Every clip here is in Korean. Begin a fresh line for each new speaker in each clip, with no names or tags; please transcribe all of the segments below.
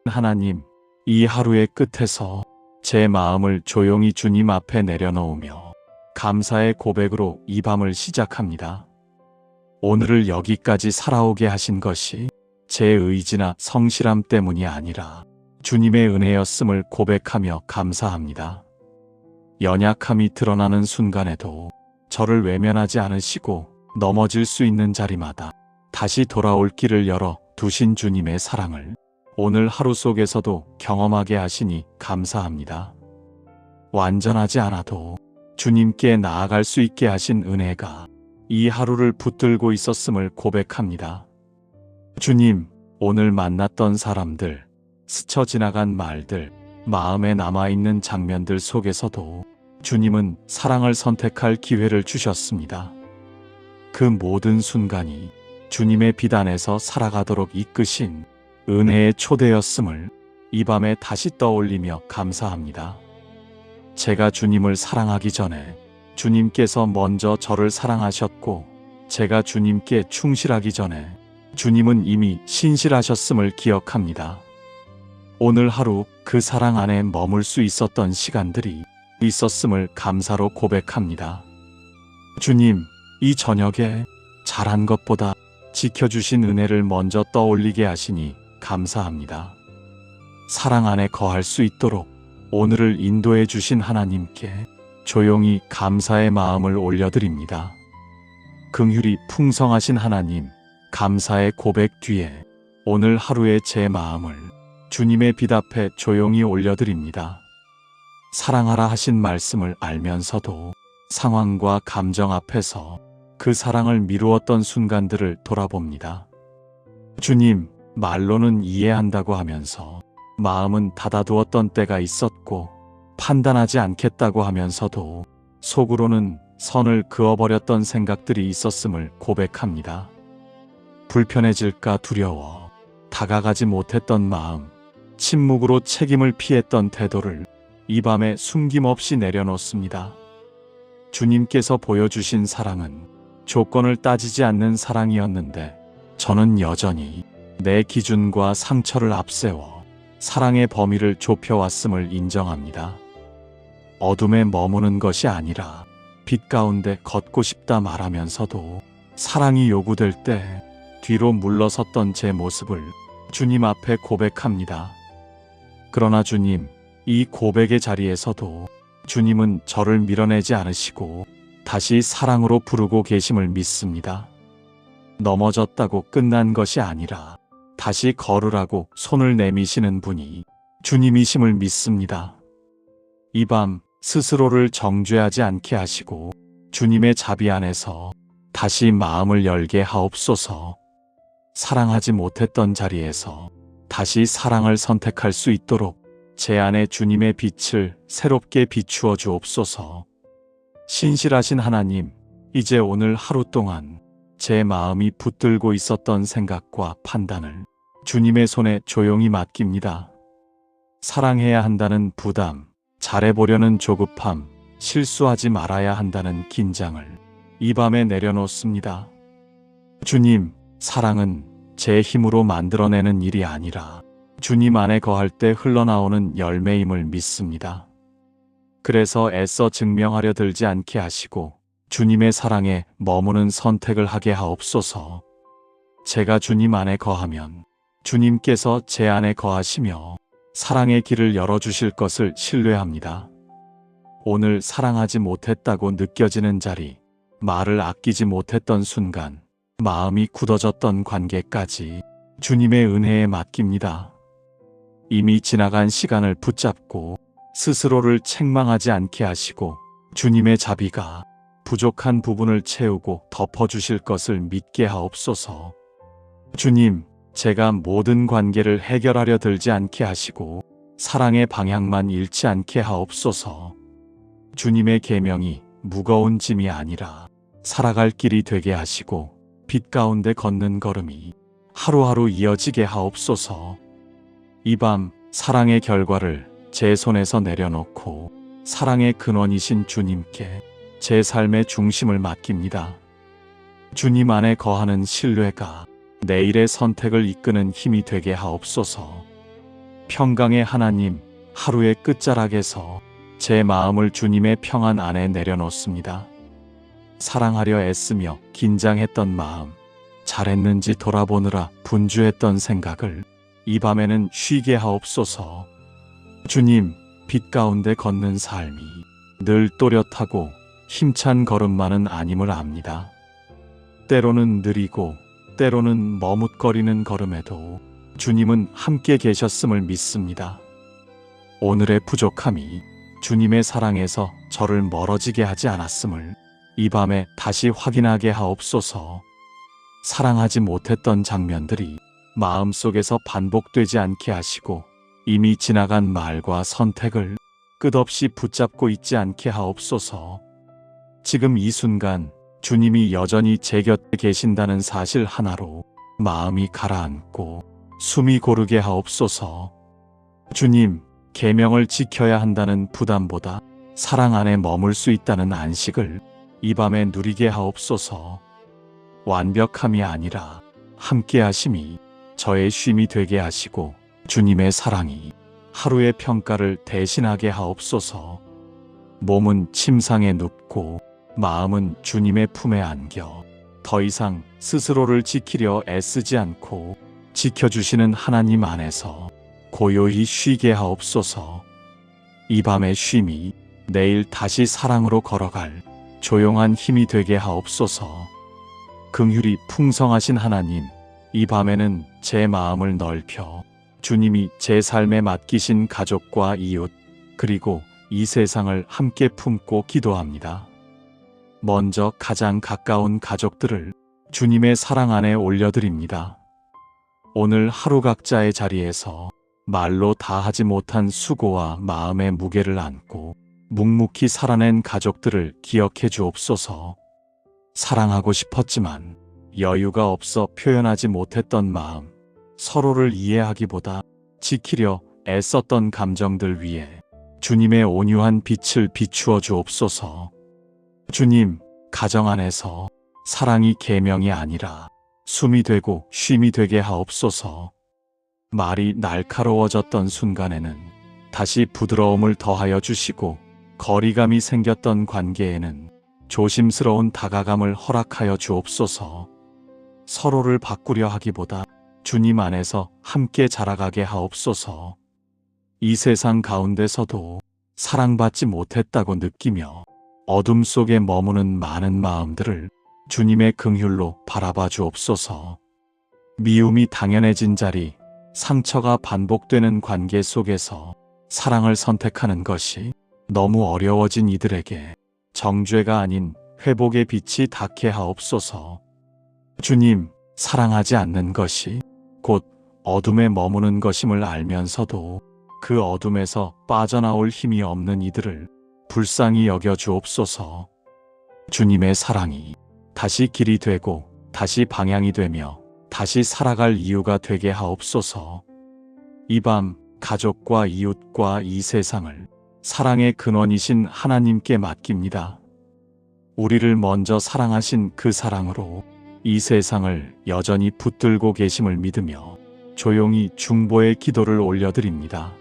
하나님, 이 하루의 끝에서 제 마음을 조용히 주님 앞에 내려놓으며 감사의 고백으로 이 밤을 시작합니다. 오늘을 여기까지 살아오게 하신 것이 제 의지나 성실함 때문이 아니라 주님의 은혜였음을 고백하며 감사합니다. 연약함이 드러나는 순간에도 저를 외면하지 않으시고 넘어질 수 있는 자리마다 다시 돌아올 길을 열어 두신 주님의 사랑을 오늘 하루 속에서도 경험하게 하시니 감사합니다. 완전하지 않아도 주님께 나아갈 수 있게 하신 은혜가 이 하루를 붙들고 있었음을 고백합니다. 주님, 오늘 만났던 사람들, 스쳐 지나간 말들, 마음에 남아있는 장면들 속에서도 주님은 사랑을 선택할 기회를 주셨습니다. 그 모든 순간이 주님의 빛 안에서 살아가도록 이끄신 은혜의 초대였음을 이 밤에 다시 떠올리며 감사합니다. 제가 주님을 사랑하기 전에 주님께서 먼저 저를 사랑하셨고, 제가 주님께 충실하기 전에 주님은 이미 신실하셨음을 기억합니다. 오늘 하루 그 사랑 안에 머물 수 있었던 시간들이 있었음을 감사로 고백합니다. 주님, 이 저녁에 잘한 것보다 지켜주신 은혜를 먼저 떠올리게 하시니 감사합니다. 사랑 안에 거할 수 있도록 오늘을 인도해 주신 하나님께 조용히 감사의 마음을 올려드립니다. 긍휼이 풍성하신 하나님, 감사의 고백 뒤에 오늘 하루의 제 마음을 주님의 빛 앞에 조용히 올려드립니다. 사랑하라 하신 말씀을 알면서도 상황과 감정 앞에서 그 사랑을 미루었던 순간들을 돌아봅니다. 주님, 말로는 이해한다고 하면서 마음은 닫아두었던 때가 있었고, 판단하지 않겠다고 하면서도 속으로는 선을 그어버렸던 생각들이 있었음을 고백합니다. 불편해질까 두려워 다가가지 못했던 마음, 침묵으로 책임을 피했던 태도를 이 밤에 숨김없이 내려놓습니다. 주님께서 보여주신 사랑은 조건을 따지지 않는 사랑이었는데, 저는 여전히 내 기준과 상처를 앞세워 사랑의 범위를 좁혀왔음을 인정합니다. 어둠에 머무는 것이 아니라 빛 가운데 걷고 싶다 말하면서도 사랑이 요구될 때 뒤로 물러섰던 제 모습을 주님 앞에 고백합니다. 그러나 주님, 이 고백의 자리에서도 주님은 저를 밀어내지 않으시고 다시 사랑으로 부르고 계심을 믿습니다. 넘어졌다고 끝난 것이 아니라 다시 걸으라고 손을 내미시는 분이 주님이심을 믿습니다. 이 밤 스스로를 정죄하지 않게 하시고 주님의 자비 안에서 다시 마음을 열게 하옵소서. 사랑하지 못했던 자리에서 다시 사랑을 선택할 수 있도록 제 안에 주님의 빛을 새롭게 비추어 주옵소서. 신실하신 하나님, 이제 오늘 하루 동안 제 마음이 붙들고 있었던 생각과 판단을 주님의 손에 조용히 맡깁니다. 사랑해야 한다는 부담, 잘해보려는 조급함, 실수하지 말아야 한다는 긴장을 이 밤에 내려놓습니다. 주님, 사랑은 제 힘으로 만들어내는 일이 아니라 주님 안에 거할 때 흘러나오는 열매임을 믿습니다. 그래서 애써 증명하려 들지 않게 하시고 주님의 사랑에 머무는 선택을 하게 하옵소서. 제가 주님 안에 거하면 주님께서 제 안에 거하시며 사랑의 길을 열어주실 것을 신뢰합니다. 오늘 사랑하지 못했다고 느껴지는 자리, 말을 아끼지 못했던 순간, 마음이 굳어졌던 관계까지 주님의 은혜에 맡깁니다. 이미 지나간 시간을 붙잡고 스스로를 책망하지 않게 하시고 주님의 자비가 부족한 부분을 채우고 덮어주실 것을 믿게 하옵소서. 주님, 제가 모든 관계를 해결하려 들지 않게 하시고 사랑의 방향만 잃지 않게 하옵소서. 주님의 계명이 무거운 짐이 아니라 살아갈 길이 되게 하시고 빛 가운데 걷는 걸음이 하루하루 이어지게 하옵소서. 이 밤 사랑의 결과를 제 손에서 내려놓고 사랑의 근원이신 주님께 제 삶의 중심을 맡깁니다. 주님 안에 거하는 신뢰가 내일의 선택을 이끄는 힘이 되게 하옵소서. 평강의 하나님, 하루의 끝자락에서 제 마음을 주님의 평안 안에 내려놓습니다. 사랑하려 애쓰며 긴장했던 마음, 잘했는지 돌아보느라 분주했던 생각을 이 밤에는 쉬게 하옵소서. 주님, 빛 가운데 걷는 삶이 늘 또렷하고 힘찬 걸음만은 아님을 압니다. 때로는 느리고 때로는 머뭇거리는 걸음에도 주님은 함께 계셨음을 믿습니다. 오늘의 부족함이 주님의 사랑에서 저를 멀어지게 하지 않았음을 이 밤에 다시 확인하게 하옵소서. 사랑하지 못했던 장면들이 마음속에서 반복되지 않게 하시고 이미 지나간 말과 선택을 끝없이 붙잡고 있지 않게 하옵소서. 지금 이 순간 주님이 여전히 제 곁에 계신다는 사실 하나로 마음이 가라앉고 숨이 고르게 하옵소서. 주님, 계명을 지켜야 한다는 부담보다 사랑 안에 머물 수 있다는 안식을 이 밤에 누리게 하옵소서. 완벽함이 아니라 함께하심이 저의 쉼이 되게 하시고 주님의 사랑이 하루의 평가를 대신하게 하옵소서. 몸은 침상에 눕고 마음은 주님의 품에 안겨 더 이상 스스로를 지키려 애쓰지 않고 지켜주시는 하나님 안에서 고요히 쉬게 하옵소서. 이 밤의 쉼이 내일 다시 사랑으로 걸어갈 조용한 힘이 되게 하옵소서. 긍휼이 풍성하신 하나님, 이 밤에는 제 마음을 넓혀 주님이 제 삶에 맡기신 가족과 이웃, 그리고 이 세상을 함께 품고 기도합니다. 먼저 가장 가까운 가족들을 주님의 사랑 안에 올려드립니다. 오늘 하루 각자의 자리에서 말로 다하지 못한 수고와 마음의 무게를 안고 묵묵히 살아낸 가족들을 기억해 주옵소서. 사랑하고 싶었지만 여유가 없어 표현하지 못했던 마음, 서로를 이해하기보다 지키려 애썼던 감정들 위에 주님의 온유한 빛을 비추어 주옵소서. 주님, 가정 안에서 사랑이 계명이 아니라 숨이 되고 쉼이 되게 하옵소서. 말이 날카로워졌던 순간에는 다시 부드러움을 더하여 주시고 거리감이 생겼던 관계에는 조심스러운 다가감을 허락하여 주옵소서. 서로를 바꾸려 하기보다 주님 안에서 함께 자라가게 하옵소서. 이 세상 가운데서도 사랑받지 못했다고 느끼며 어둠 속에 머무는 많은 마음들을 주님의 긍휼로 바라봐 주옵소서. 미움이 당연해진 자리, 상처가 반복되는 관계 속에서 사랑을 선택하는 것이 너무 어려워진 이들에게 정죄가 아닌 회복의 빛이 닿게 하옵소서. 주님, 사랑하지 않는 것이 곧 어둠에 머무는 것임을 알면서도 그 어둠에서 빠져나올 힘이 없는 이들을 불쌍히 여겨 주옵소서. 주님의 사랑이 다시 길이 되고 다시 방향이 되며 다시 살아갈 이유가 되게 하옵소서. 이 밤 가족과 이웃과 이 세상을 사랑의 근원이신 하나님께 맡깁니다. 우리를 먼저 사랑하신 그 사랑으로 이 세상을 여전히 붙들고 계심을 믿으며 조용히 중보의 기도를 올려드립니다.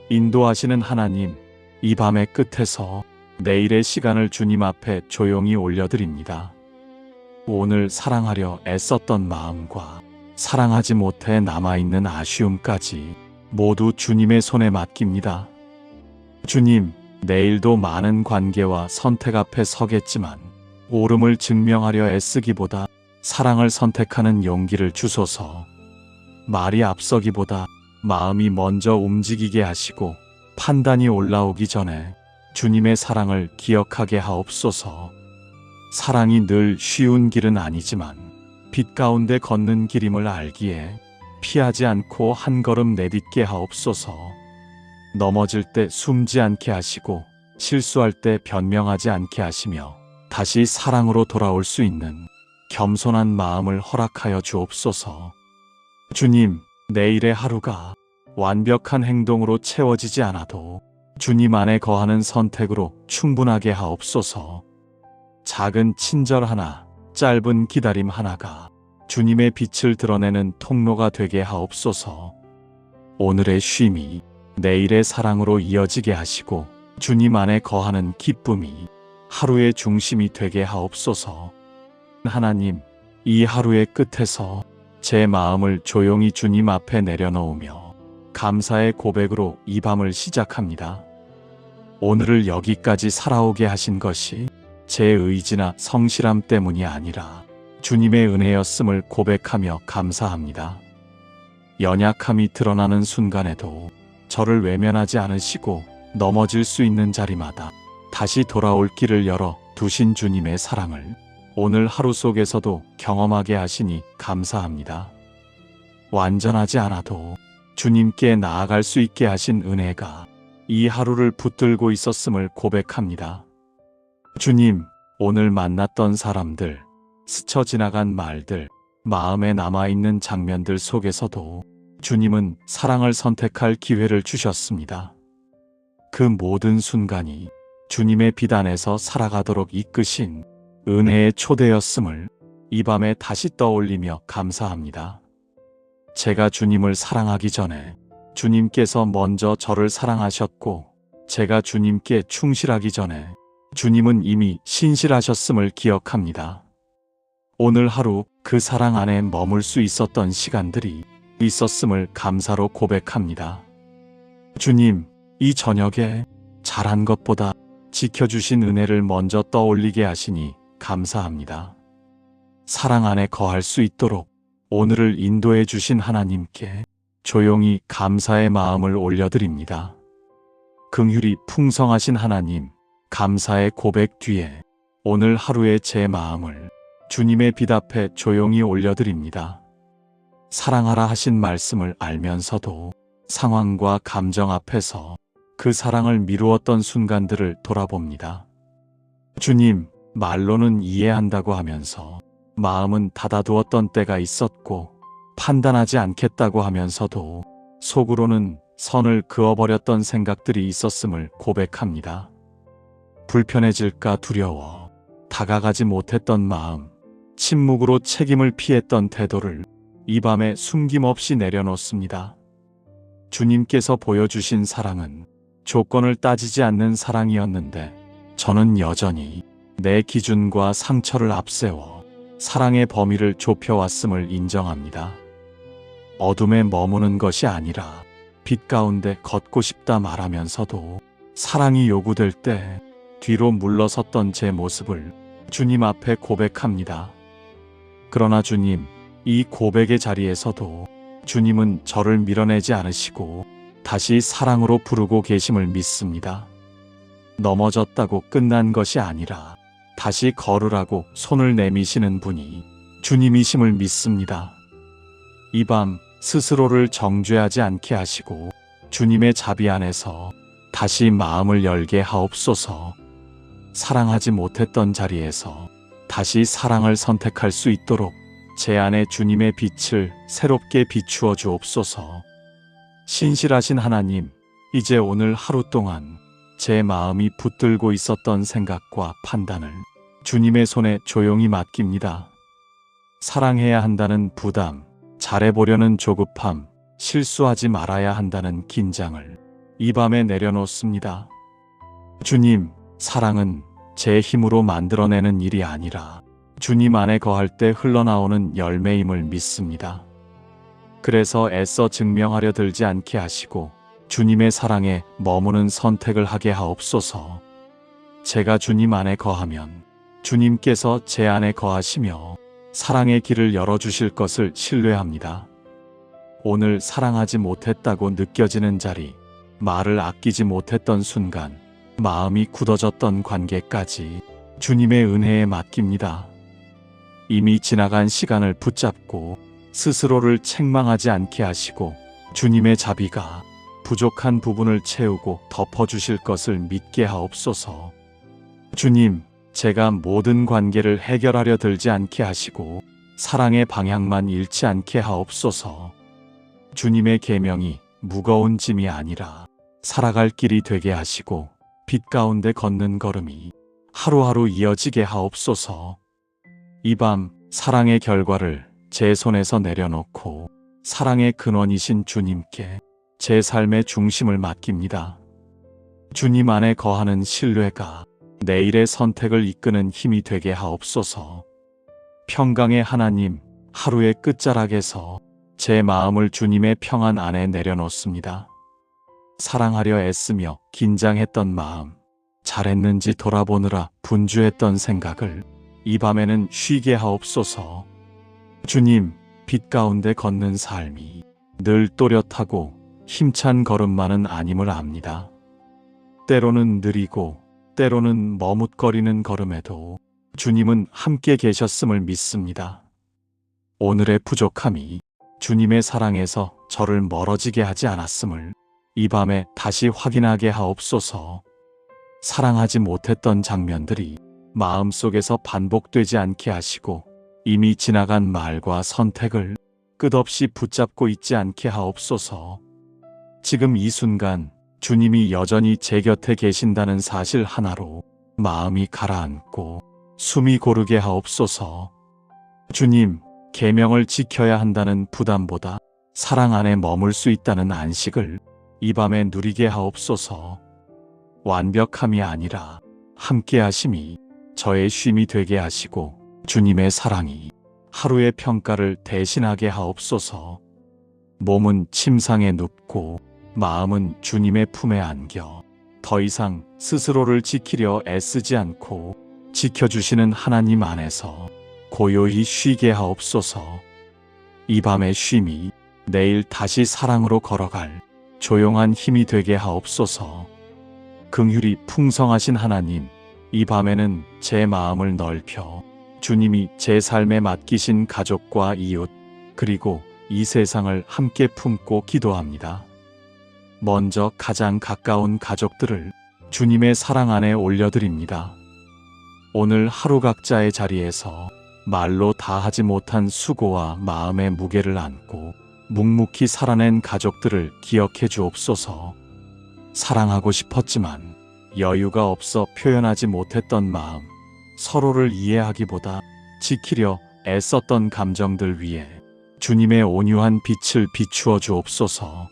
인도하시는 하나님, 이 밤의 끝에서 내일의 시간을 주님 앞에 조용히 올려드립니다. 오늘 사랑하려 애썼던 마음과 사랑하지 못해 남아있는 아쉬움까지 모두 주님의 손에 맡깁니다. 주님, 내일도 많은 관계와 선택 앞에 서겠지만 옳음을 증명하려 애쓰기보다 사랑을 선택하는 용기를 주소서. 말이 앞서기보다 마음이 먼저 움직이게 하시고 판단이 올라오기 전에 주님의 사랑을 기억하게 하옵소서. 사랑이 늘 쉬운 길은 아니지만 빛 가운데 걷는 길임을 알기에 피하지 않고 한 걸음 내딛게 하옵소서. 넘어질 때 숨지 않게 하시고 실수할 때 변명하지 않게 하시며 다시 사랑으로 돌아올 수 있는 겸손한 마음을 허락하여 주옵소서. 주님, 내일의 하루가 완벽한 행동으로 채워지지 않아도 주님 안에 거하는 선택으로 충분하게 하옵소서. 작은 친절 하나, 짧은 기다림 하나가 주님의 빛을 드러내는 통로가 되게 하옵소서. 오늘의 쉼이 내일의 사랑으로 이어지게 하시고 주님 안에 거하는 기쁨이 하루의 중심이 되게 하옵소서. 하나님, 이 하루의 끝에서 제 마음을 조용히 주님 앞에 내려놓으며 감사의 고백으로 이 밤을 시작합니다. 오늘을 여기까지 살아오게 하신 것이 제 의지나 성실함 때문이 아니라 주님의 은혜였음을 고백하며 감사합니다. 연약함이 드러나는 순간에도 저를 외면하지 않으시고 넘어질 수 있는 자리마다 다시 돌아올 길을 열어 두신 주님의 사랑을 오늘 하루 속에서도 경험하게 하시니 감사합니다. 완전하지 않아도 주님께 나아갈 수 있게 하신 은혜가 이 하루를 붙들고 있었음을 고백합니다. 주님, 오늘 만났던 사람들, 스쳐 지나간 말들, 마음에 남아있는 장면들 속에서도 주님은 사랑을 선택할 기회를 주셨습니다. 그 모든 순간이 주님의 빛 안에서 살아가도록 이끄신 은혜의 초대였음을 이 밤에 다시 떠올리며 감사합니다. 제가 주님을 사랑하기 전에 주님께서 먼저 저를 사랑하셨고, 제가 주님께 충실하기 전에 주님은 이미 신실하셨음을 기억합니다. 오늘 하루 그 사랑 안에 머물 수 있었던 시간들이 있었음을 감사로 고백합니다. 주님, 이 저녁에 잘한 것보다 지켜주신 은혜를 먼저 떠올리게 하시니 감사합니다. 사랑 안에 거할 수 있도록 오늘을 인도해 주신 하나님께 조용히 감사의 마음을 올려드립니다. 긍휼이 풍성하신 하나님, 감사의 고백 뒤에 오늘 하루의 제 마음을 주님의 빛 앞에 조용히 올려드립니다. 사랑하라 하신 말씀을 알면서도 상황과 감정 앞에서 그 사랑을 미루었던 순간들을 돌아봅니다. 주님, 말로는 이해한다고 하면서 마음은 닫아두었던 때가 있었고, 판단하지 않겠다고 하면서도 속으로는 선을 그어버렸던 생각들이 있었음을 고백합니다. 불편해질까 두려워 다가가지 못했던 마음, 침묵으로 책임을 피했던 태도를 이 밤에 숨김없이 내려놓습니다. 주님께서 보여주신 사랑은 조건을 따지지 않는 사랑이었는데 저는 여전히 내 기준과 상처를 앞세워 사랑의 범위를 좁혀왔음을 인정합니다. 어둠에 머무는 것이 아니라 빛 가운데 걷고 싶다 말하면서도 사랑이 요구될 때 뒤로 물러섰던 제 모습을 주님 앞에 고백합니다. 그러나 주님, 이 고백의 자리에서도 주님은 저를 밀어내지 않으시고 다시 사랑으로 부르고 계심을 믿습니다. 넘어졌다고 끝난 것이 아니라 다시 걸으라고 손을 내미시는 분이 주님이심을 믿습니다. 이 밤 스스로를 정죄하지 않게 하시고 주님의 자비 안에서 다시 마음을 열게 하옵소서. 사랑하지 못했던 자리에서 다시 사랑을 선택할 수 있도록 제 안에 주님의 빛을 새롭게 비추어 주옵소서. 신실하신 하나님, 이제 오늘 하루 동안 제 마음이 붙들고 있었던 생각과 판단을 주님의 손에 조용히 맡깁니다. 사랑해야 한다는 부담, 잘해보려는 조급함, 실수하지 말아야 한다는 긴장을 이 밤에 내려놓습니다. 주님, 사랑은 제 힘으로 만들어내는 일이 아니라 주님 안에 거할 때 흘러나오는 열매임을 믿습니다. 그래서 애써 증명하려 들지 않게 하시고 주님의 사랑에 머무는 선택을 하게 하옵소서. 제가 주님 안에 거하면 주님께서 제 안에 거하시며 사랑의 길을 열어주실 것을 신뢰합니다. 오늘 사랑하지 못했다고 느껴지는 자리, 말을 아끼지 못했던 순간, 마음이 굳어졌던 관계까지 주님의 은혜에 맡깁니다. 이미 지나간 시간을 붙잡고 스스로를 책망하지 않게 하시고 주님의 자비가 부족한 부분을 채우고 덮어주실 것을 믿게 하옵소서. 주님, 제가 모든 관계를 해결하려 들지 않게 하시고 사랑의 방향만 잃지 않게 하옵소서. 주님의 계명이 무거운 짐이 아니라 살아갈 길이 되게 하시고 빛 가운데 걷는 걸음이 하루하루 이어지게 하옵소서. 이 밤 사랑의 결과를 제 손에서 내려놓고 사랑의 근원이신 주님께 제 삶의 중심을 맡깁니다. 주님 안에 거하는 신뢰가 내일의 선택을 이끄는 힘이 되게 하옵소서. 평강의 하나님, 하루의 끝자락에서 제 마음을 주님의 평안 안에 내려놓습니다. 사랑하려 애쓰며 긴장했던 마음, 잘했는지 돌아보느라 분주했던 생각을 이 밤에는 쉬게 하옵소서. 주님, 빛 가운데 걷는 삶이 늘 또렷하고 힘찬 걸음만은 아님을 압니다. 때로는 느리고 때로는 머뭇거리는 걸음에도 주님은 함께 계셨음을 믿습니다. 오늘의 부족함이 주님의 사랑에서 저를 멀어지게 하지 않았음을 이 밤에 다시 확인하게 하옵소서. 사랑하지 못했던 장면들이 마음속에서 반복되지 않게 하시고 이미 지나간 말과 선택을 끝없이 붙잡고 있지 않게 하옵소서. 지금 이 순간 주님이 여전히 제 곁에 계신다는 사실 하나로 마음이 가라앉고 숨이 고르게 하옵소서. 주님, 계명을 지켜야 한다는 부담보다 사랑 안에 머물 수 있다는 안식을 이 밤에 누리게 하옵소서. 완벽함이 아니라 함께하심이 저의 쉼이 되게 하시고 주님의 사랑이 하루의 평가를 대신하게 하옵소서. 몸은 침상에 눕고 마음은 주님의 품에 안겨 더 이상 스스로를 지키려 애쓰지 않고 지켜주시는 하나님 안에서 고요히 쉬게 하옵소서. 이 밤의 쉼이 내일 다시 사랑으로 걸어갈 조용한 힘이 되게 하옵소서. 긍휼이 풍성하신 하나님, 이 밤에는 제 마음을 넓혀 주님이 제 삶에 맡기신 가족과 이웃, 그리고 이 세상을 함께 품고 기도합니다. 먼저 가장 가까운 가족들을 주님의 사랑 안에 올려드립니다. 오늘 하루 각자의 자리에서 말로 다하지 못한 수고와 마음의 무게를 안고 묵묵히 살아낸 가족들을 기억해 주옵소서. 사랑하고 싶었지만 여유가 없어 표현하지 못했던 마음, 서로를 이해하기보다 지키려 애썼던 감정들 위에 주님의 온유한 빛을 비추어 주옵소서.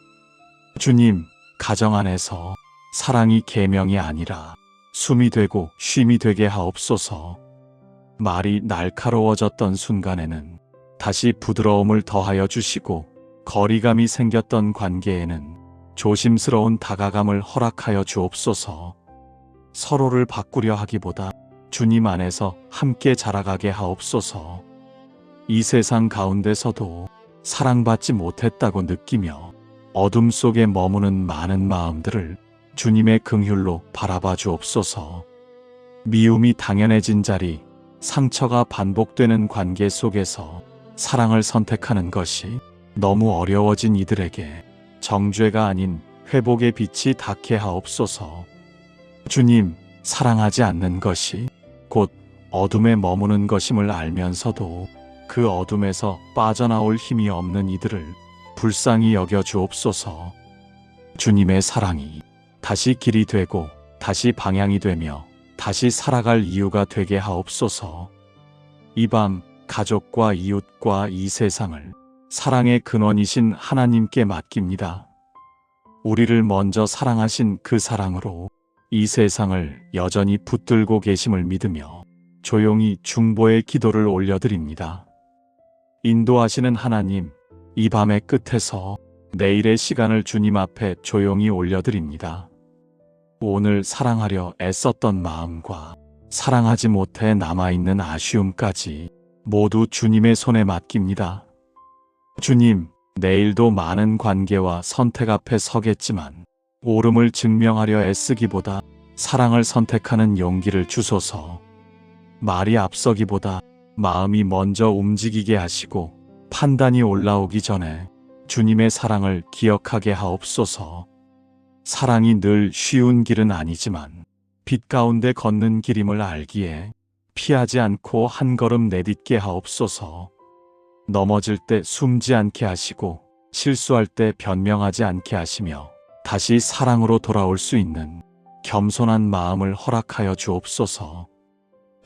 주님, 가정 안에서 사랑이 계명이 아니라 숨이 되고 쉼이 되게 하옵소서. 말이 날카로워졌던 순간에는 다시 부드러움을 더하여 주시고 거리감이 생겼던 관계에는 조심스러운 다가감을 허락하여 주옵소서. 서로를 바꾸려 하기보다 주님 안에서 함께 자라가게 하옵소서. 이 세상 가운데서도 사랑받지 못했다고 느끼며 어둠 속에 머무는 많은 마음들을 주님의 긍휼로 바라봐 주옵소서. 미움이 당연해진 자리, 상처가 반복되는 관계 속에서 사랑을 선택하는 것이 너무 어려워진 이들에게 정죄가 아닌 회복의 빛이 닿게 하옵소서. 주님, 사랑하지 않는 것이 곧 어둠에 머무는 것임을 알면서도 그 어둠에서 빠져나올 힘이 없는 이들을 불쌍히 여겨 주옵소서. 주님의 사랑이 다시 길이 되고 다시 방향이 되며 다시 살아갈 이유가 되게 하옵소서. 이 밤 가족과 이웃과 이 세상을 사랑의 근원이신 하나님께 맡깁니다. 우리를 먼저 사랑하신 그 사랑으로 이 세상을 여전히 붙들고 계심을 믿으며 조용히 중보의 기도를 올려드립니다. 인도하시는 하나님, 이 밤의 끝에서 내일의 시간을 주님 앞에 조용히 올려드립니다. 오늘 사랑하려 애썼던 마음과 사랑하지 못해 남아있는 아쉬움까지 모두 주님의 손에 맡깁니다. 주님, 내일도 많은 관계와 선택 앞에 서겠지만 옳음을 증명하려 애쓰기보다 사랑을 선택하는 용기를 주소서. 말이 앞서기보다 마음이 먼저 움직이게 하시고 판단이 올라오기 전에 주님의 사랑을 기억하게 하옵소서. 사랑이 늘 쉬운 길은 아니지만 빛 가운데 걷는 길임을 알기에 피하지 않고 한 걸음 내딛게 하옵소서. 넘어질 때 숨지 않게 하시고 실수할 때 변명하지 않게 하시며 다시 사랑으로 돌아올 수 있는 겸손한 마음을 허락하여 주옵소서.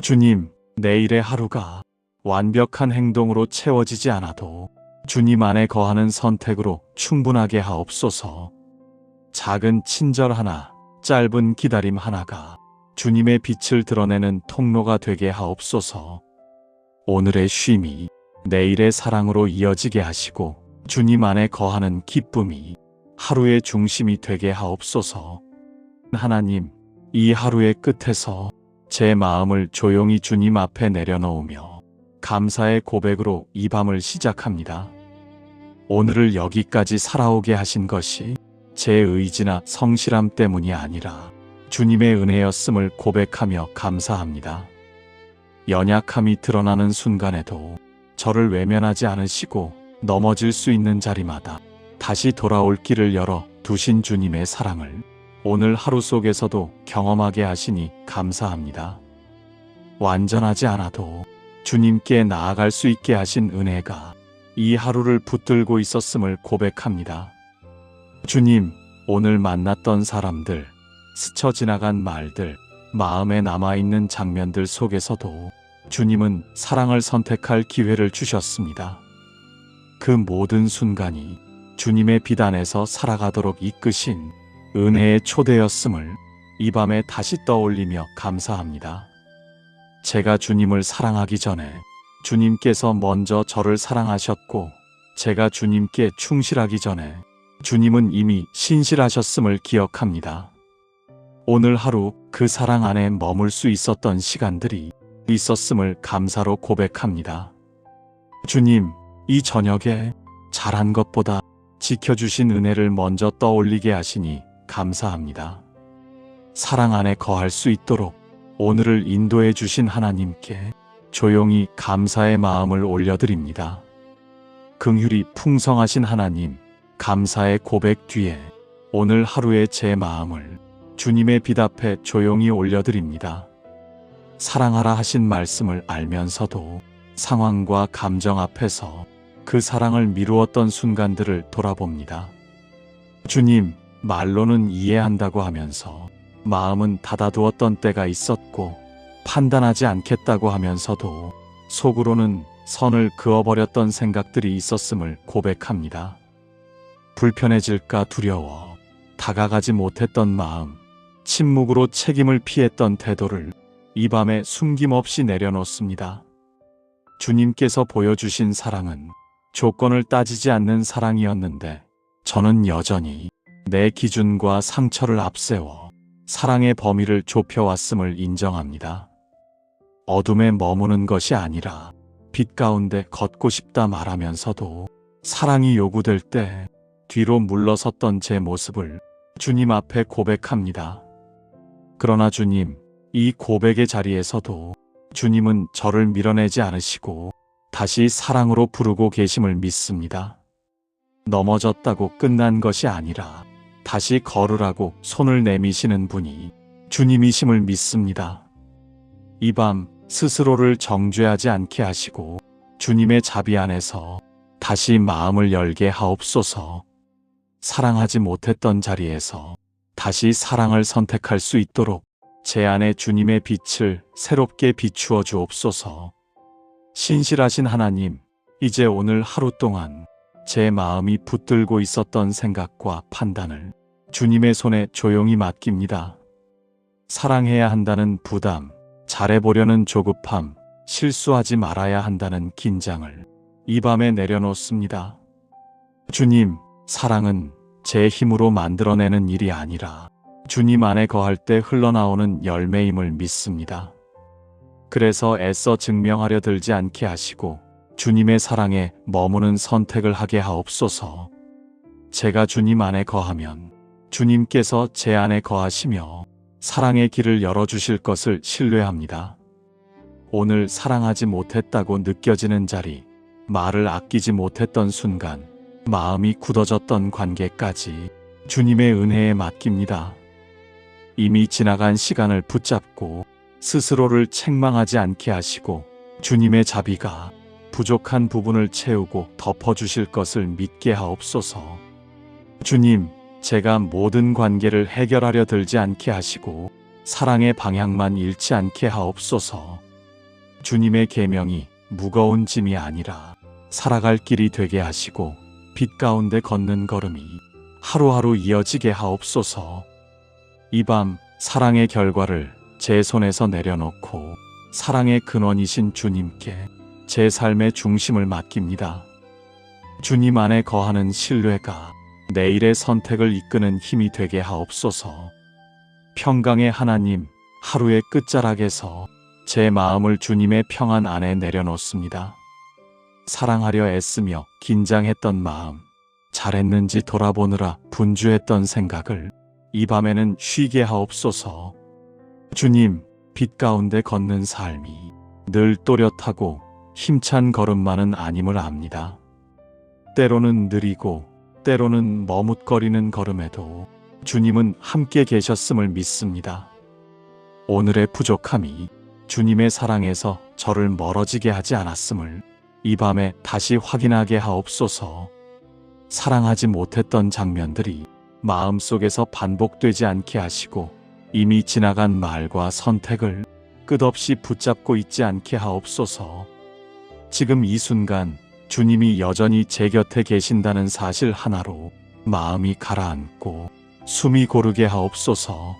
주님, 내일의 하루가 완벽한 행동으로 채워지지 않아도 주님 안에 거하는 선택으로 충분하게 하옵소서. 작은 친절 하나, 짧은 기다림 하나가 주님의 빛을 드러내는 통로가 되게 하옵소서. 오늘의 쉼이 내일의 사랑으로 이어지게 하시고 주님 안에 거하는 기쁨이 하루의 중심이 되게 하옵소서. 하나님, 이 하루의 끝에서 제 마음을 조용히 주님 앞에 내려놓으며 감사의 고백으로 이 밤을 시작합니다. 오늘을 여기까지 살아오게 하신 것이 제 의지나 성실함 때문이 아니라 주님의 은혜였음을 고백하며 감사합니다. 연약함이 드러나는 순간에도 저를 외면하지 않으시고 넘어질 수 있는 자리마다 다시 돌아올 길을 열어 두신 주님의 사랑을 오늘 하루 속에서도 경험하게 하시니 감사합니다. 완전하지 않아도 주님께 나아갈 수 있게 하신 은혜가 이 하루를 붙들고 있었음을 고백합니다. 주님, 오늘 만났던 사람들, 스쳐 지나간 말들, 마음에 남아있는 장면들 속에서도 주님은 사랑을 선택할 기회를 주셨습니다. 그 모든 순간이 주님의 빛 안에서 살아가도록 이끄신 은혜의 초대였음을 이 밤에 다시 떠올리며 감사합니다. 제가 주님을 사랑하기 전에 주님께서 먼저 저를 사랑하셨고, 제가 주님께 충실하기 전에 주님은 이미 신실하셨음을 기억합니다. 오늘 하루 그 사랑 안에 머물 수 있었던 시간들이 있었음을 감사로 고백합니다. 주님, 이 저녁에 잘한 것보다 지켜주신 은혜를 먼저 떠올리게 하시니 감사합니다. 사랑 안에 거할 수 있도록 오늘을 인도해 주신 하나님께 조용히 감사의 마음을 올려드립니다. 긍휼이 풍성하신 하나님, 감사의 고백 뒤에 오늘 하루의 제 마음을 주님의 빛 앞에 조용히 올려드립니다. 사랑하라 하신 말씀을 알면서도 상황과 감정 앞에서 그 사랑을 미루었던 순간들을 돌아봅니다. 주님, 말로는 이해한다고 하면서 마음은 닫아두었던 때가 있었고, 판단하지 않겠다고 하면서도 속으로는 선을 그어버렸던 생각들이 있었음을 고백합니다. 불편해질까 두려워 다가가지 못했던 마음, 침묵으로 책임을 피했던 태도를 이 밤에 숨김없이 내려놓습니다. 주님께서 보여주신 사랑은 조건을 따지지 않는 사랑이었는데, 저는 여전히 내 기준과 상처를 앞세워 사랑의 범위를 좁혀왔음을 인정합니다. 어둠에 머무는 것이 아니라 빛 가운데 걷고 싶다 말하면서도 사랑이 요구될 때 뒤로 물러섰던 제 모습을 주님 앞에 고백합니다. 그러나 주님, 이 고백의 자리에서도 주님은 저를 밀어내지 않으시고 다시 사랑으로 부르고 계심을 믿습니다. 넘어졌다고 끝난 것이 아니라 다시 걸으라고 손을 내미시는 분이 주님이심을 믿습니다. 이 밤 스스로를 정죄하지 않게 하시고 주님의 자비 안에서 다시 마음을 열게 하옵소서. 사랑하지 못했던 자리에서 다시 사랑을 선택할 수 있도록 제 안에 주님의 빛을 새롭게 비추어 주옵소서. 신실하신 하나님, 이제 오늘 하루 동안 제 마음이 붙들고 있었던 생각과 판단을 주님의 손에 조용히 맡깁니다. 사랑해야 한다는 부담, 잘해보려는 조급함, 실수하지 말아야 한다는 긴장을 이 밤에 내려놓습니다. 주님, 사랑은 제 힘으로 만들어내는 일이 아니라 주님 안에 거할 때 흘러나오는 열매임을 믿습니다. 그래서 애써 증명하려 들지 않게 하시고 주님의 사랑에 머무는 선택을 하게 하옵소서. 제가 주님 안에 거하면 주님께서 제 안에 거하시며 사랑의 길을 열어주실 것을 신뢰합니다. 오늘 사랑하지 못했다고 느껴지는 자리, 말을 아끼지 못했던 순간, 마음이 굳어졌던 관계까지 주님의 은혜에 맡깁니다. 이미 지나간 시간을 붙잡고 스스로를 책망하지 않게 하시고 주님의 자비가 부족한 부분을 채우고 덮어주실 것을 믿게 하옵소서. 주님, 제가 모든 관계를 해결하려 들지 않게 하시고 사랑의 방향만 잃지 않게 하옵소서. 주님의 계명이 무거운 짐이 아니라 살아갈 길이 되게 하시고 빛 가운데 걷는 걸음이 하루하루 이어지게 하옵소서. 이 밤 사랑의 결과를 제 손에서 내려놓고 사랑의 근원이신 주님께 제 삶의 중심을 맡깁니다. 주님 안에 거하는 신뢰가 내일의 선택을 이끄는 힘이 되게 하옵소서. 평강의 하나님, 하루의 끝자락에서 제 마음을 주님의 평안 안에 내려놓습니다. 사랑하려 애쓰며 긴장했던 마음, 잘했는지 돌아보느라 분주했던 생각을 이 밤에는 쉬게 하옵소서. 주님, 빛 가운데 걷는 삶이 늘 또렷하고 힘찬 걸음만은 아님을 압니다. 때로는 느리고 때로는 머뭇거리는 걸음에도 주님은 함께 계셨음을 믿습니다. 오늘의 부족함이 주님의 사랑에서 저를 멀어지게 하지 않았음을 이 밤에 다시 확인하게 하옵소서. 사랑하지 못했던 장면들이 마음속에서 반복되지 않게 하시고 이미 지나간 말과 선택을 끝없이 붙잡고 있지 않게 하옵소서. 지금 이 순간 주님이 여전히 제 곁에 계신다는 사실 하나로 마음이 가라앉고 숨이 고르게 하옵소서.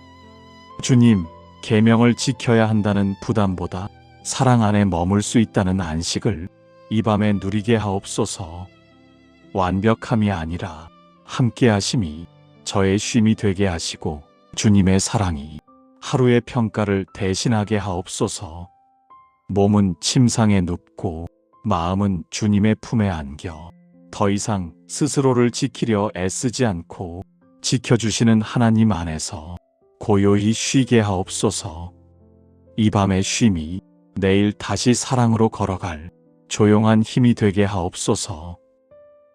주님, 계명을 지켜야 한다는 부담보다 사랑 안에 머물 수 있다는 안식을 이 밤에 누리게 하옵소서. 완벽함이 아니라 함께하심이 저의 쉼이 되게 하시고 주님의 사랑이 하루의 평가를 대신하게 하옵소서. 몸은 침상에 눕고 마음은 주님의 품에 안겨 더 이상 스스로를 지키려 애쓰지 않고 지켜주시는 하나님 안에서 고요히 쉬게 하옵소서. 이 밤의 쉼이 내일 다시 사랑으로 걸어갈 조용한 힘이 되게 하옵소서.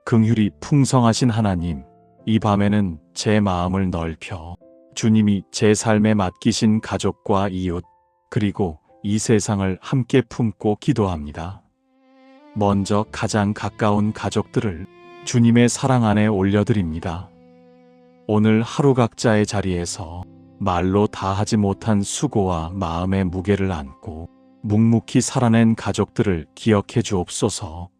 긍휼이 풍성하신 하나님, 이 밤에는 제 마음을 넓혀 주님이 제 삶에 맡기신 가족과 이웃, 그리고 이 세상을 함께 품고 기도합니다. 먼저 가장 가까운 가족들을 주님의 사랑 안에 올려드립니다. 오늘 하루 각자의 자리에서 말로 다하지 못한 수고와 마음의 무게를 안고 묵묵히 살아낸 가족들을 기억해 주옵소서.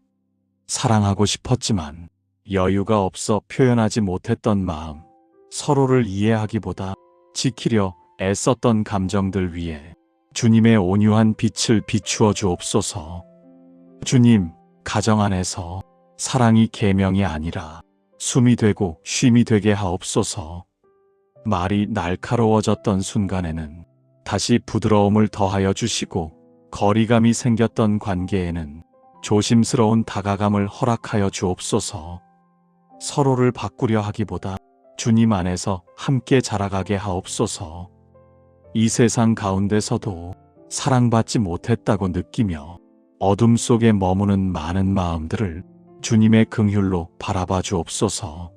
사랑하고 싶었지만 여유가 없어 표현하지 못했던 마음, 서로를 이해하기보다 지키려 애썼던 감정들 위에 주님의 온유한 빛을 비추어 주옵소서. 주님, 가정 안에서 사랑이 계명이 아니라 숨이 되고 쉼이 되게 하옵소서. 말이 날카로워졌던 순간에는 다시 부드러움을 더하여 주시고 거리감이 생겼던 관계에는 조심스러운 다가감을 허락하여 주옵소서. 서로를 바꾸려 하기보다 주님 안에서 함께 자라가게 하옵소서. 이 세상 가운데서도 사랑받지 못했다고 느끼며 어둠 속에 머무는 많은 마음들을 주님의 긍휼로 바라봐 주옵소서.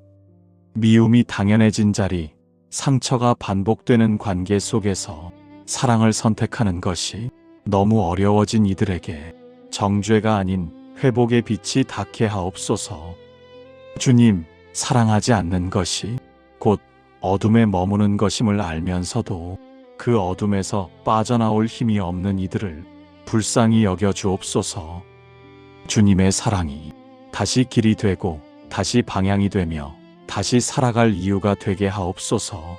미움이 당연해진 자리, 상처가 반복되는 관계 속에서 사랑을 선택하는 것이 너무 어려워진 이들에게 정죄가 아닌 회복의 빛이 닿게 하옵소서. 주님, 사랑하지 않는 것이 곧 어둠에 머무는 것임을 알면서도 그 어둠에서 빠져나올 힘이 없는 이들을 불쌍히 여겨 주옵소서. 주님의 사랑이 다시 길이 되고 다시 방향이 되며 다시 살아갈 이유가 되게 하옵소서.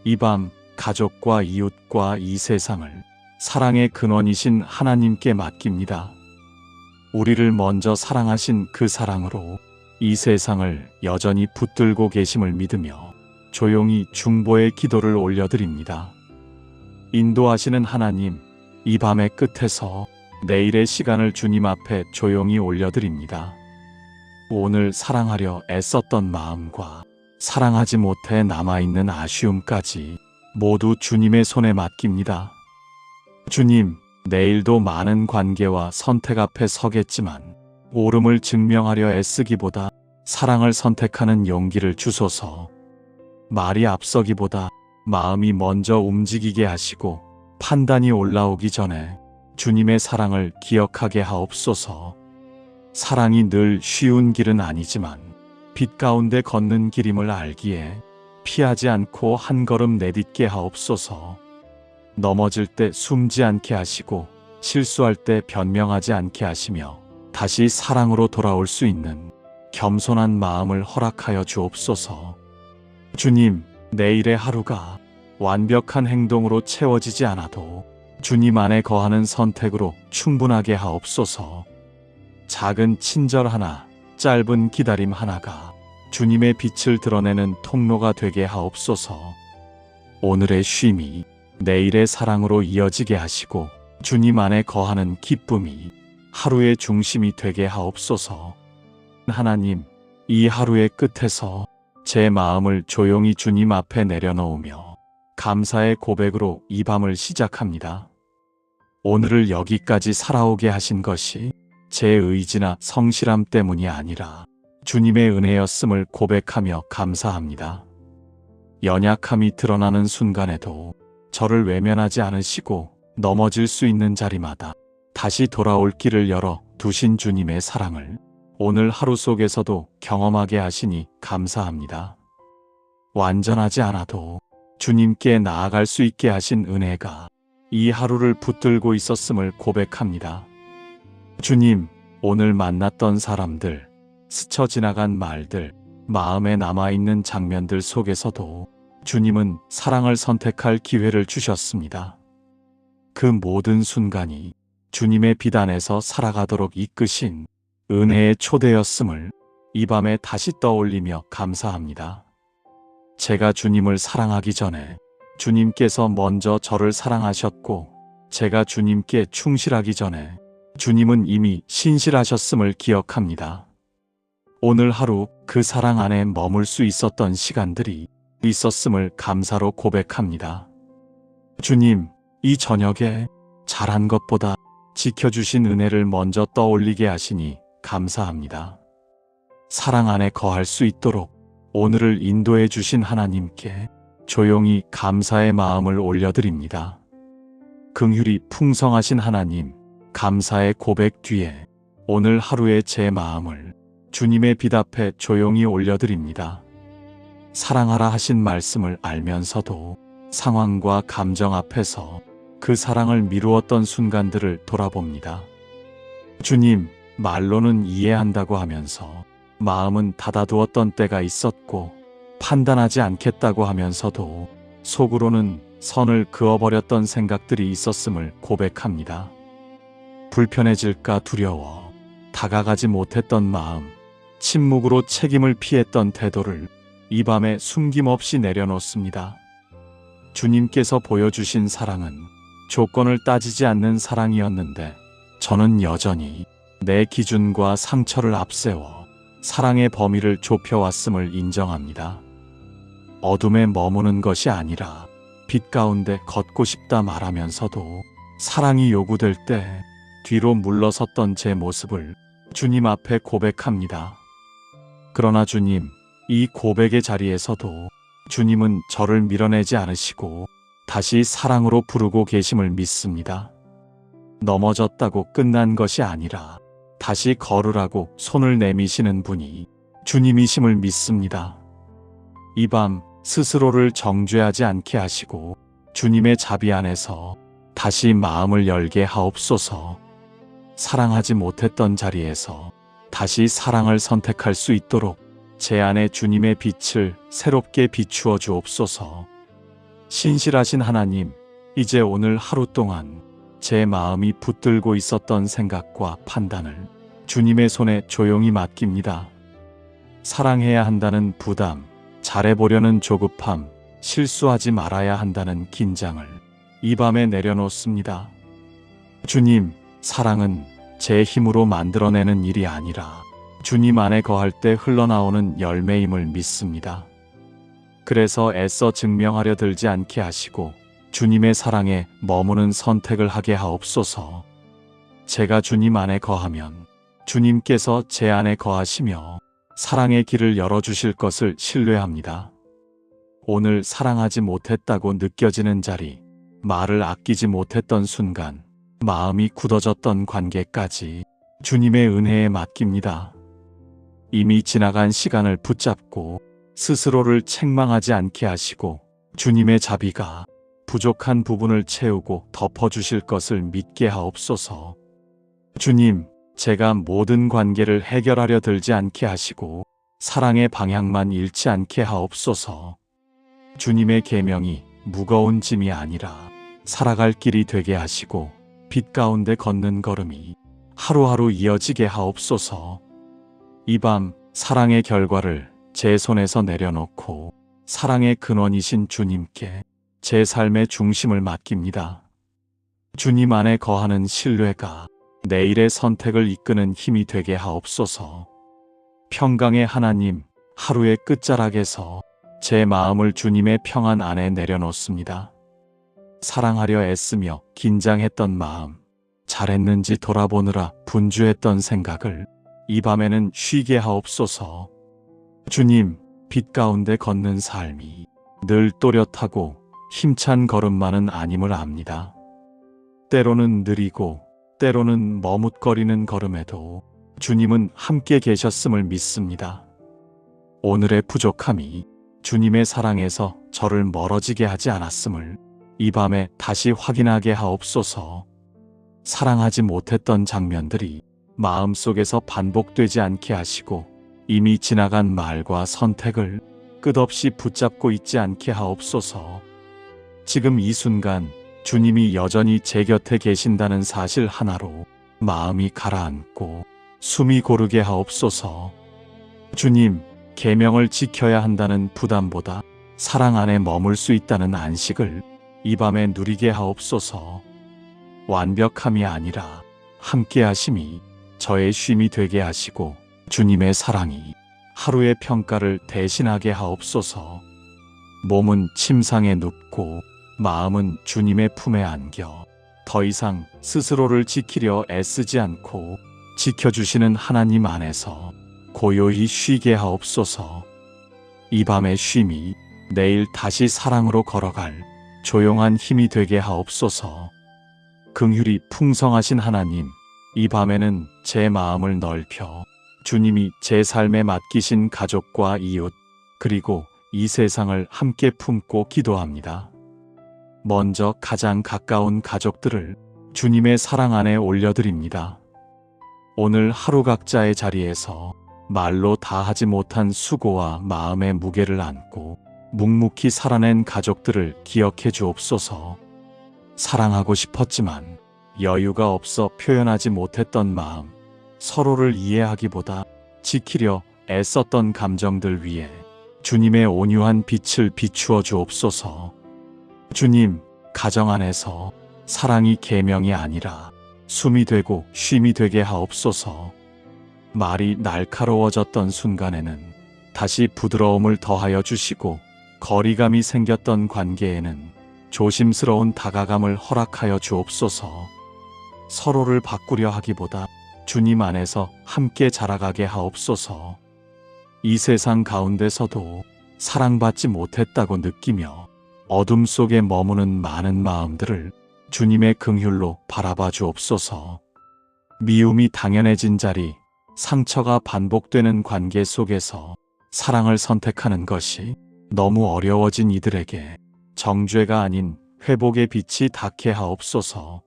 이 밤 가족과 이웃과 이 세상을 사랑의 근원이신 하나님께 맡깁니다. 우리를 먼저 사랑하신 그 사랑으로 이 세상을 여전히 붙들고 계심을 믿으며 조용히 중보의 기도를 올려드립니다. 인도하시는 하나님, 이 밤의 끝에서 내일의 시간을 주님 앞에 조용히 올려드립니다. 오늘 사랑하려 애썼던 마음과 사랑하지 못해 남아있는 아쉬움까지 모두 주님의 손에 맡깁니다. 주님, 내일도 많은 관계와 선택 앞에 서겠지만 옳음을 증명하려 애쓰기보다 사랑을 선택하는 용기를 주소서. 말이 앞서기보다 마음이 먼저 움직이게 하시고 판단이 올라오기 전에 주님의 사랑을 기억하게 하옵소서. 사랑이 늘 쉬운 길은 아니지만 빛 가운데 걷는 길임을 알기에 피하지 않고 한 걸음 내딛게 하옵소서. 넘어질 때 숨지 않게 하시고 실수할 때 변명하지 않게 하시며 다시 사랑으로 돌아올 수 있는 겸손한 마음을 허락하여 주옵소서. 주님, 내일의 하루가 완벽한 행동으로 채워지지 않아도 주님 안에 거하는 선택으로 충분하게 하옵소서. 작은 친절 하나, 짧은 기다림 하나가 주님의 빛을 드러내는 통로가 되게 하옵소서. 오늘의 쉼이 내일의 사랑으로 이어지게 하시고 주님 안에 거하는 기쁨이 하루의 중심이 되게 하옵소서. 하나님, 이 하루의 끝에서 제 마음을 조용히 주님 앞에 내려놓으며 감사의 고백으로 이 밤을 시작합니다. 오늘을 여기까지 살아오게 하신 것이 제 의지나 성실함 때문이 아니라 주님의 은혜였음을 고백하며 감사합니다. 연약함이 드러나는 순간에도 저를 외면하지 않으시고 넘어질 수 있는 자리마다 다시 돌아올 길을 열어 두신 주님의 사랑을 오늘 하루 속에서도 경험하게 하시니 감사합니다. 완전하지 않아도 주님께 나아갈 수 있게 하신 은혜가 이 하루를 붙들고 있었음을 고백합니다. 주님, 오늘 만났던 사람들, 스쳐 지나간 말들, 마음에 남아있는 장면들 속에서도 주님은 사랑을 선택할 기회를 주셨습니다. 그 모든 순간이 주님의 빛 안에서 살아가도록 이끄신 은혜의 초대였음을 이 밤에 다시 떠올리며 감사합니다. 제가 주님을 사랑하기 전에 주님께서 먼저 저를 사랑하셨고, 제가 주님께 충실하기 전에 주님은 이미 신실하셨음을 기억합니다. 오늘 하루 그 사랑 안에 머물 수 있었던 시간들이 있었음을 감사로 고백합니다. 주님, 이 저녁에 잘한 것보다 지켜주신 은혜를 먼저 떠올리게 하시니 감사합니다. 사랑 안에 거할 수 있도록 오늘을 인도해 주신 하나님께 조용히 감사의 마음을 올려드립니다. 긍휼이 풍성하신 하나님, 감사의 고백 뒤에 오늘 하루의 제 마음을 주님의 빛 앞에 조용히 올려드립니다. 사랑하라 하신 말씀을 알면서도 상황과 감정 앞에서 그 사랑을 미루었던 순간들을 돌아봅니다. 주님, 말로는 이해한다고 하면서 마음은 닫아두었던 때가 있었고, 판단하지 않겠다고 하면서도 속으로는 선을 그어버렸던 생각들이 있었음을 고백합니다. 불편해질까 두려워 다가가지 못했던 마음, 침묵으로 책임을 피했던 태도를 이 밤에 숨김없이 내려놓습니다. 주님께서 보여주신 사랑은 조건을 따지지 않는 사랑이었는데, 저는 여전히 내 기준과 상처를 앞세워 사랑의 범위를 좁혀왔음을 인정합니다. 어둠에 머무는 것이 아니라 빛 가운데 걷고 싶다 말하면서도 사랑이 요구될 때 뒤로 물러섰던 제 모습을 주님 앞에 고백합니다. 그러나 주님, 이 고백의 자리에서도 주님은 저를 밀어내지 않으시고 다시 사랑으로 부르고 계심을 믿습니다. 넘어졌다고 끝난 것이 아니라 다시 걸으라고 손을 내미시는 분이 주님이심을 믿습니다. 이 밤 스스로를 정죄하지 않게 하시고 주님의 자비 안에서 다시 마음을 열게 하옵소서. 사랑하지 못했던 자리에서 다시 사랑을 선택할 수 있도록 제 안에 주님의 빛을 새롭게 비추어 주옵소서. 신실하신 하나님, 이제 오늘 하루 동안 제 마음이 붙들고 있었던 생각과 판단을 주님의 손에 조용히 맡깁니다. 사랑해야 한다는 부담, 잘해보려는 조급함, 실수하지 말아야 한다는 긴장을 이 밤에 내려놓습니다. 주님, 사랑은 제 힘으로 만들어내는 일이 아니라 주님 안에 거할 때 흘러나오는 열매임을 믿습니다. 그래서 애써 증명하려 들지 않게 하시고 주님의 사랑에 머무는 선택을 하게 하옵소서. 제가 주님 안에 거하면 주님께서 제 안에 거하시며 사랑의 길을 열어주실 것을 신뢰합니다. 오늘 사랑하지 못했다고 느껴지는 자리, 말을 아끼지 못했던 순간, 마음이 굳어졌던 관계까지 주님의 은혜에 맡깁니다. 이미 지나간 시간을 붙잡고 스스로를 책망하지 않게 하시고 주님의 자비가 부족한 부분을 채우고 덮어주실 것을 믿게 하옵소서. 주님, 제가 모든 관계를 해결하려 들지 않게 하시고 사랑의 방향만 잃지 않게 하옵소서. 주님의 계명이 무거운 짐이 아니라 살아갈 길이 되게 하시고 빛 가운데 걷는 걸음이 하루하루 이어지게 하옵소서. 이 밤 사랑의 결과를 제 손에서 내려놓고 사랑의 근원이신 주님께 제 삶의 중심을 맡깁니다. 주님 안에 거하는 신뢰가 내일의 선택을 이끄는 힘이 되게 하옵소서. 평강의 하나님, 하루의 끝자락에서 제 마음을 주님의 평안 안에 내려놓습니다. 사랑하려 애쓰며 긴장했던 마음, 잘했는지 돌아보느라 분주했던 생각을 이 밤에는 쉬게 하옵소서. 주님, 빛 가운데 걷는 삶이 늘 또렷하고 힘찬 걸음만은 아님을 압니다. 때로는 느리고 때로는 머뭇거리는 걸음에도 주님은 함께 계셨음을 믿습니다. 오늘의 부족함이 주님의 사랑에서 저를 멀어지게 하지 않았음을 이 밤에 다시 확인하게 하옵소서. 사랑하지 못했던 장면들이 마음속에서 반복되지 않게 하시고 이미 지나간 말과 선택을 끝없이 붙잡고 있지 않게 하옵소서. 지금 이 순간 주님이 여전히 제 곁에 계신다는 사실 하나로 마음이 가라앉고 숨이 고르게 하옵소서. 주님, 계명을 지켜야 한다는 부담보다 사랑 안에 머물 수 있다는 안식을 이 밤에 누리게 하옵소서. 완벽함이 아니라 함께하심이 저의 쉼이 되게 하시고 주님의 사랑이 하루의 평가를 대신하게 하옵소서. 몸은 침상에 눕고 마음은 주님의 품에 안겨 더 이상 스스로를 지키려 애쓰지 않고 지켜주시는 하나님 안에서 고요히 쉬게 하옵소서. 이 밤의 쉼이 내일 다시 사랑으로 걸어갈 조용한 힘이 되게 하옵소서. 긍휼이 풍성하신 하나님, 이 밤에는 제 마음을 넓혀 주님이 제 삶에 맡기신 가족과 이웃, 그리고 이 세상을 함께 품고 기도합니다. 먼저 가장 가까운 가족들을 주님의 사랑 안에 올려드립니다. 오늘 하루 각자의 자리에서 말로 다하지 못한 수고와 마음의 무게를 안고 묵묵히 살아낸 가족들을 기억해 주옵소서. 사랑하고 싶었지만 여유가 없어 표현하지 못했던 마음, 서로를 이해하기보다 지키려 애썼던 감정들 위에 주님의 온유한 빛을 비추어 주옵소서. 주님, 가정 안에서 사랑이 계명이 아니라 숨이 되고 쉼이 되게 하옵소서. 말이 날카로워졌던 순간에는 다시 부드러움을 더하여 주시고 거리감이 생겼던 관계에는 조심스러운 다가감을 허락하여 주옵소서. 서로를 바꾸려 하기보다 주님 안에서 함께 자라가게 하옵소서. 이 세상 가운데서도 사랑받지 못했다고 느끼며 어둠 속에 머무는 많은 마음들을 주님의 긍휼로 바라봐 주옵소서. 미움이 당연해진 자리, 상처가 반복되는 관계 속에서 사랑을 선택하는 것이 너무 어려워진 이들에게 정죄가 아닌 회복의 빛이 닿게 하옵소서.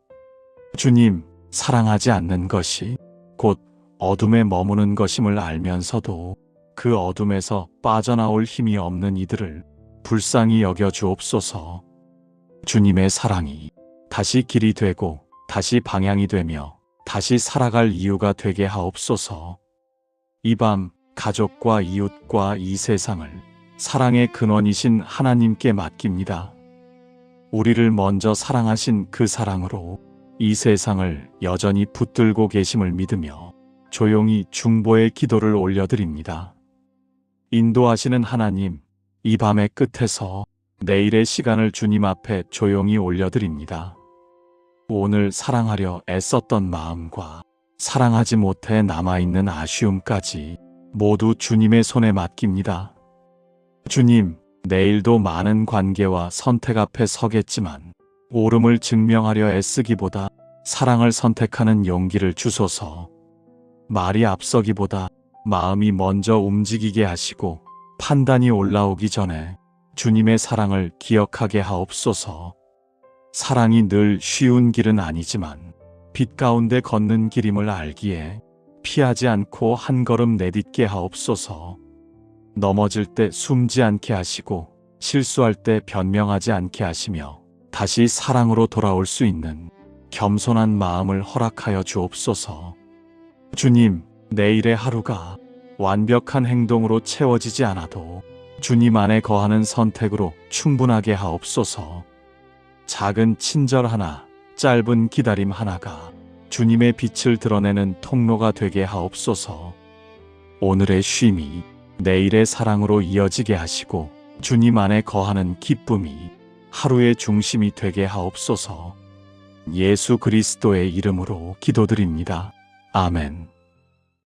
주님, 사랑하지 않는 것이 곧 어둠에 머무는 것임을 알면서도 그 어둠에서 빠져나올 힘이 없는 이들을 불쌍히 여겨 주옵소서. 주님의 사랑이 다시 길이 되고 다시 방향이 되며 다시 살아갈 이유가 되게 하옵소서. 이 밤 가족과 이웃과 이 세상을 사랑의 근원이신 하나님께 맡깁니다. 우리를 먼저 사랑하신 그 사랑으로 이 세상을 여전히 붙들고 계심을 믿으며 조용히 중보의 기도를 올려드립니다. 인도하시는 하나님, 이 밤의 끝에서 내일의 시간을 주님 앞에 조용히 올려드립니다. 오늘 사랑하려 애썼던 마음과 사랑하지 못해 남아있는 아쉬움까지 모두 주님의 손에 맡깁니다. 주님, 내일도 많은 관계와 선택 앞에 서겠지만 옳음을 증명하려 애쓰기보다 사랑을 선택하는 용기를 주소서. 말이 앞서기보다 마음이 먼저 움직이게 하시고 판단이 올라오기 전에 주님의 사랑을 기억하게 하옵소서. 사랑이 늘 쉬운 길은 아니지만 빛 가운데 걷는 길임을 알기에 피하지 않고 한 걸음 내딛게 하옵소서. 넘어질 때 숨지 않게 하시고 실수할 때 변명하지 않게 하시며 다시 사랑으로 돌아올 수 있는 겸손한 마음을 허락하여 주옵소서. 주님, 내일의 하루가 완벽한 행동으로 채워지지 않아도 주님 안에 거하는 선택으로 충분하게 하옵소서. 작은 친절 하나, 짧은 기다림 하나가 주님의 빛을 드러내는 통로가 되게 하옵소서. 오늘의 쉼이 내일의 사랑으로 이어지게 하시고 주님 안에 거하는 기쁨이 하루의 중심이 되게 하옵소서. 예수 그리스도의 이름으로 기도드립니다. 아멘.